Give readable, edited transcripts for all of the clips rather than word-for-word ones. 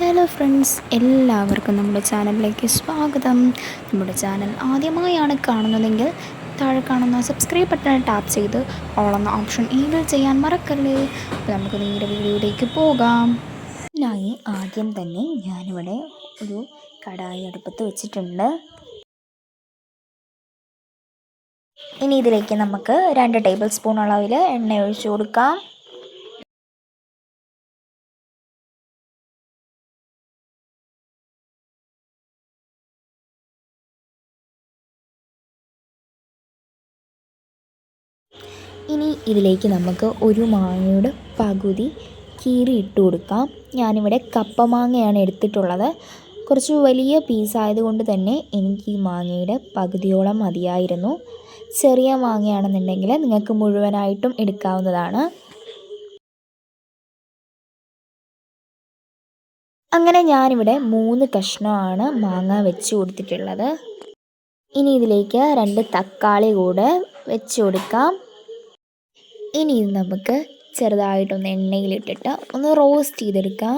Hello friends, എല്ലാവർക്കും നമ്മുടെ ചാനലിലേക്ക് സ്വാഗതം. നമ്മുടെ ചാനൽ ആദ്യമായാണ് കാണുന്നതെങ്കിൽ താഴെ കാണുന്ന സബ്സ്ക്രൈബ് ബട്ടൺ ടാപ്പ് ചെയ്ത് ഓൾ എന്ന ഓപ്ഷൻ എനേബിൾ ചെയ്യാൻ മറക്കല്ലേ. അപ്പോൾ നമുക്ക് നേരെ വീഡിയോയിലേക്ക് പോകാം. ഇതിനായി ആദ്യം തന്നെ ഞാനിവിടെ ഒരു കടായി അടുപ്പത്ത് വെച്ചിട്ടുണ്ട്. ഇനി ഇതിലേക്ക് നമുക്ക് 2 ടേബിൾ സ്പൂൺ അളവിൽ എണ്ണ ഒഴിച്ചു കൊടുക്കാം. ഇനി ഇതിലേക്ക് നമുക്ക് ഒരു മാങ്ങയുടെ പകുതി കീറി ഇട്ട് കൊടുക്കാം. ഞാനിവിടെ കപ്പ മാങ്ങയാണ് എടുത്തിട്ടുള്ളത്. കുറച്ച് വലിയ പീസായതുകൊണ്ട് തന്നെ എനിക്ക് ഈ മാങ്ങയുടെ പകുതിയോളം മതിയായിരുന്നു. ചെറിയ മാങ്ങയാണെന്നുണ്ടെങ്കിൽ നിങ്ങൾക്ക് മുഴുവനായിട്ടും എടുക്കാവുന്നതാണ്. അങ്ങനെ ഞാനിവിടെ 3 കഷ്ണമാണ് മാങ്ങ വെച്ച് കൊടുത്തിട്ടുള്ളത്. ഇനി ഇതിലേക്ക് 2 തക്കാളി കൂടെ വെച്ച് കൊടുക്കാം. ഇനി ഇത് നമുക്ക് ചെറുതായിട്ടൊന്ന് എണ്ണയിലിട്ടിട്ട് ഒന്ന് റോസ്റ്റ് ചെയ്തെടുക്കാം.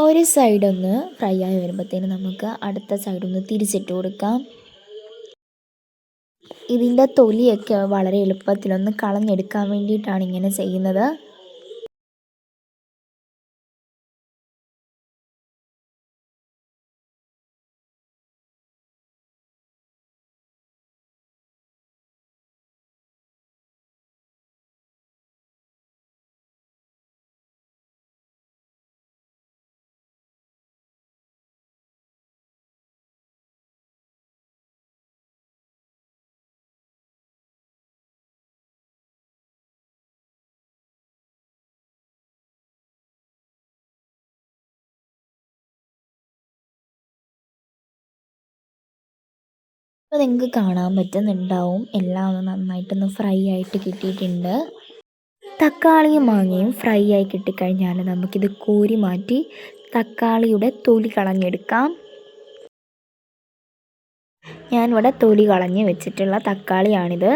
ഒരു സൈഡൊന്ന് ഫ്രൈ ആയി വരുമ്പോഴത്തേന് നമുക്ക് അടുത്ത സൈഡൊന്ന് തിരിച്ചിട്ട് കൊടുക്കാം. ഇതിൻ്റെ തൊലിയൊക്കെ വളരെ എളുപ്പത്തിലൊന്ന് കളഞ്ഞെടുക്കാൻ വേണ്ടിയിട്ടാണ് ഇങ്ങനെ ചെയ്യുന്നത്. അപ്പോൾ നിങ്ങൾക്ക് കാണാൻ പറ്റുന്നുണ്ടാവും എല്ലാം ഒന്ന് നന്നായിട്ടൊന്ന് ഫ്രൈ ആയിട്ട് കിട്ടിയിട്ടുണ്ട്. തക്കാളിയും മാങ്ങയും ഫ്രൈ ആയി കിട്ടിക്കഴിഞ്ഞാൽ നമുക്കിത് കോരി മാറ്റി തക്കാളിയുടെ തൊലി കളഞ്ഞെടുക്കാം. ഞാനിവിടെ തൊലി കളഞ്ഞ് വെച്ചിട്ടുള്ള തക്കാളിയാണിത്.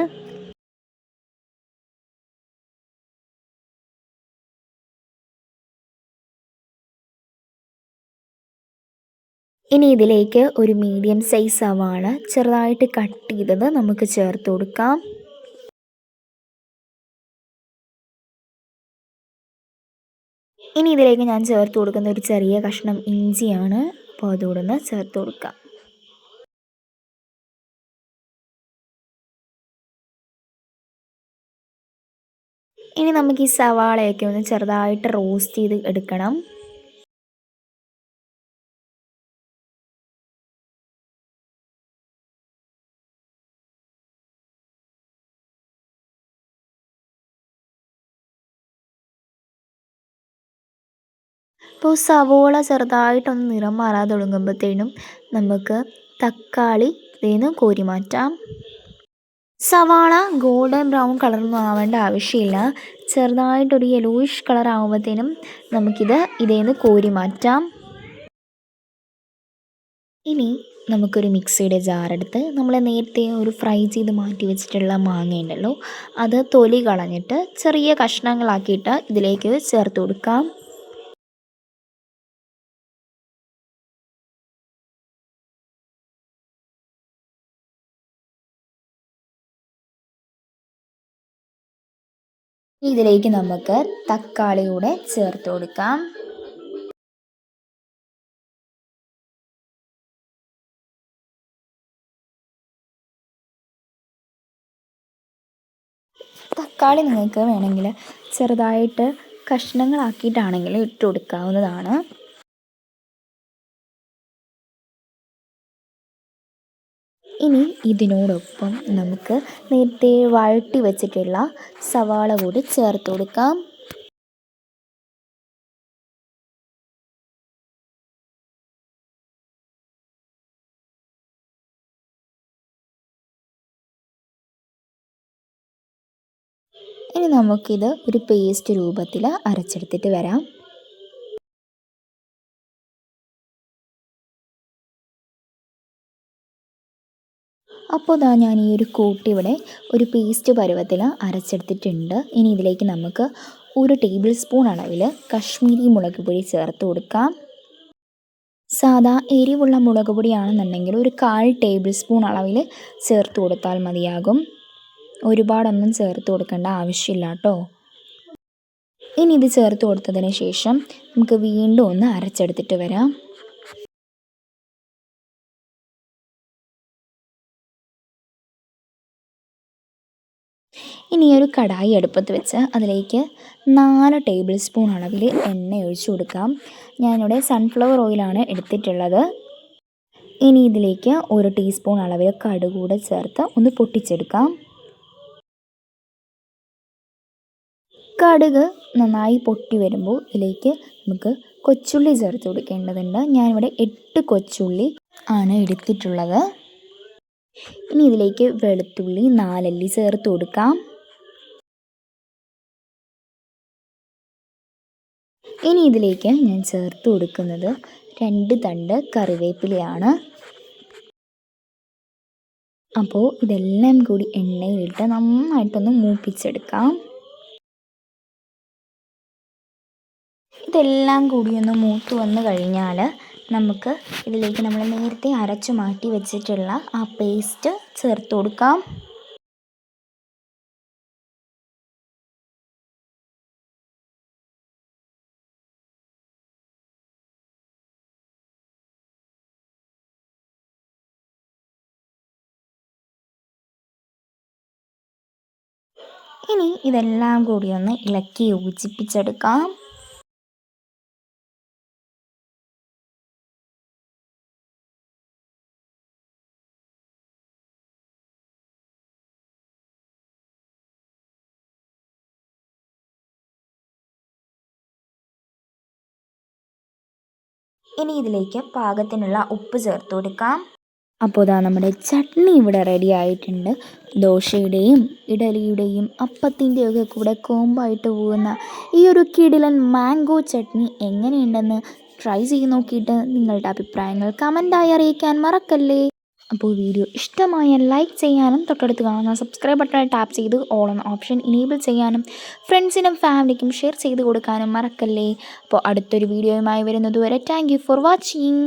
ഇനി ഇതിലേക്ക് ഒരു മീഡിയം സൈസ് സവാള ചെറുതായിട്ട് കട്ട് ചെയ്തത് നമുക്ക് ചേർത്ത് കൊടുക്കാം. ഇനി ഇതിലേക്ക് ഞാൻ ചേർത്ത് കൊടുക്കുന്ന ഒരു ചെറിയ കഷ്ണം ഇഞ്ചിയാണ്. അപ്പോൾ അതുകൂടെ ഒന്ന് ചേർത്ത് കൊടുക്കാം. ഇനി നമുക്ക് ഈ സവാളയൊക്കെ ഒന്ന് ചെറുതായിട്ട് റോസ്റ്റ് ചെയ്ത് എടുക്കണം. അപ്പോൾ സവോള ചെറുതായിട്ടൊന്ന് നിറം മാറാതെ തുടങ്ങുമ്പോഴത്തേനും നമുക്ക് തക്കാളി ഇതിൽ കോരി മാറ്റാം. സവാള ഗോൾഡൻ ബ്രൗൺ കളറൊന്നും ആവേണ്ട ആവശ്യമില്ല. ചെറുതായിട്ടൊരു യെലോയിഷ് കളർ ആകുമ്പോഴത്തേനും നമുക്കിത് ഇതിൽ കോരി മാറ്റാം. ഇനി നമുക്കൊരു മിക്സിയുടെ ജാറെടുത്ത് നമ്മൾ നേരത്തെ ഒരു ഫ്രൈ ചെയ്ത് മാറ്റി വെച്ചിട്ടുള്ള മാങ്ങയുണ്ടല്ലോ, അത് തൊലി കളഞ്ഞിട്ട് ചെറിയ കഷ്ണങ്ങളാക്കിയിട്ട് ഇതിലേക്ക് ചേർത്ത് കൊടുക്കാം. ഇതിലേക്ക് നമുക്ക് തക്കാളി കൂടെ ചേർത്ത് കൊടുക്കാം. തക്കാളി നിങ്ങൾക്ക് വേണമെങ്കിൽ ചെറുതായിട്ട് കഷ്ണങ്ങളാക്കിയിട്ടാണെങ്കിൽ ഇട്ട് കൊടുക്കാവുന്നതാണ്. ഇനി ഇതിനോടൊപ്പം നമുക്ക് നേരത്തെ വഴറ്റി വെച്ചിട്ടുള്ള സവാള കൂടി ചേർത്ത് കൊടുക്കാം. ഇനി നമുക്കിത് ഒരു പേസ്റ്റ് രൂപത്തിൽ അരച്ചെടുത്തിട്ട് വരാം. അപ്പോൾ ഞാൻ ഈ ഒരു കൂട്ട് ഇവിടെ ഒരു പേസ്റ്റ് പരുവത്തിൽ അരച്ചെടുത്തിട്ടുണ്ട്. ഇനി ഇതിലേക്ക് നമുക്ക് 1 ടേബിൾ സ്പൂൺ അളവിൽ കശ്മീരി മുളക് പൊടി ചേർത്ത് കൊടുക്കാം. സാധാ എരിവുള്ള മുളക് പൊടിയാണെന്നുണ്ടെങ്കിൽ ഒരു 1/4 ടേബിൾ സ്പൂൺ അളവിൽ ചേർത്ത് കൊടുത്താൽ മതിയാകും. ഒരുപാടൊന്നും ചേർത്ത് കൊടുക്കേണ്ട ആവശ്യമില്ല കേട്ടോ. ഇനി ഇത് ചേർത്ത് കൊടുത്തതിന് ശേഷം നമുക്ക് വീണ്ടും ഒന്ന് അരച്ചെടുത്തിട്ട് വരാം. ഇനി ഒരു കടായി അടുപ്പത്ത് വെച്ച് അതിലേക്ക് 4 ടേബിൾ സ്പൂൺ അളവിൽ എണ്ണ ഒഴിച്ചു കൊടുക്കാം. ഞാനിവിടെ സൺഫ്ലവർ ഓയിലാണ് എടുത്തിട്ടുള്ളത്. ഇനി ഇതിലേക്ക് 1 ടീസ്പൂൺ അളവിൽ കടുക് കൂടെ ചേർത്ത് ഒന്ന് പൊട്ടിച്ചെടുക്കാം. കടുക് നന്നായി പൊട്ടി വരുമ്പോൾ ഇതിലേക്ക് നമുക്ക് കൊച്ചുള്ളി ചേർത്ത് കൊടുക്കേണ്ടതുണ്ട്. ഞാനിവിടെ 8 കൊച്ചുള്ളി ആണ് എടുത്തിട്ടുള്ളത്. ഇനി ഇതിലേക്ക് വെളുത്തുള്ളി 4 അല്ലി ചേർത്ത് കൊടുക്കാം. ഇനി ഇതിലേക്ക് ഞാൻ ചേർത്ത് കൊടുക്കുന്നത് 2 തണ്ട് കറിവേപ്പിലയാണ്. അപ്പോൾ ഇതെല്ലാം കൂടി എണ്ണയിലിട്ട് നന്നായിട്ടൊന്ന് മൂപ്പിച്ചെടുക്കാം. ഇതെല്ലാം കൂടി ഒന്ന് മൂത്ത് വന്നു കഴിഞ്ഞാൽ നമുക്ക് ഇതിലേക്ക് നമ്മൾ നേരത്തെ അരച്ചു മാറ്റി വെച്ചിട്ടുള്ള ആ പേസ്റ്റ് ചേർത്ത് കൊടുക്കാം. ഇനി ഇതെല്ലാം കൂടി ഒന്ന് ഇളക്കി യോജിപ്പിച്ചെടുക്കാം. ഇനി ഇതിലേക്ക് പാകത്തിനുള്ള ഉപ്പ് ചേർത്ത് കൊടുക്കാം. അപ്പോൾ ഇതാ നമ്മുടെ ചട്നി ഇവിടെ റെഡി ആയിട്ടുണ്ട്. ദോശയുടെയും ഇഡലിയുടെയും അപ്പത്തിൻ്റെയൊക്കെ കൂടെ കോമ്പായിട്ട് പോകുന്ന ഈ ഒരു കിടിലൻ മാംഗോ ചട്നി എങ്ങനെയുണ്ടെന്ന് ട്രൈ ചെയ്ത് നോക്കിയിട്ട് നിങ്ങളുടെ അഭിപ്രായങ്ങൾ കമൻറ്റായി അറിയിക്കാൻ മറക്കല്ലേ. അപ്പോൾ വീഡിയോ ഇഷ്ടമായാൽ ലൈക്ക് ചെയ്യാനും തൊട്ടടുത്ത് കാണുന്ന സബ്സ്ക്രൈബ് ബട്ടൺ ടാപ്പ് ചെയ്ത് ഓൾ എന്ന ഓപ്ഷൻ ഇനേബിൾ ചെയ്യാനും ഫ്രണ്ട്സിനും ഫാമിലിക്കും ഷെയർ ചെയ്ത് കൊടുക്കാനും മറക്കല്ലേ. അപ്പോൾ അടുത്തൊരു വീഡിയോയുമായി വരുന്നതുവരെ താങ്ക് യു ഫോർ വാച്ചിങ്.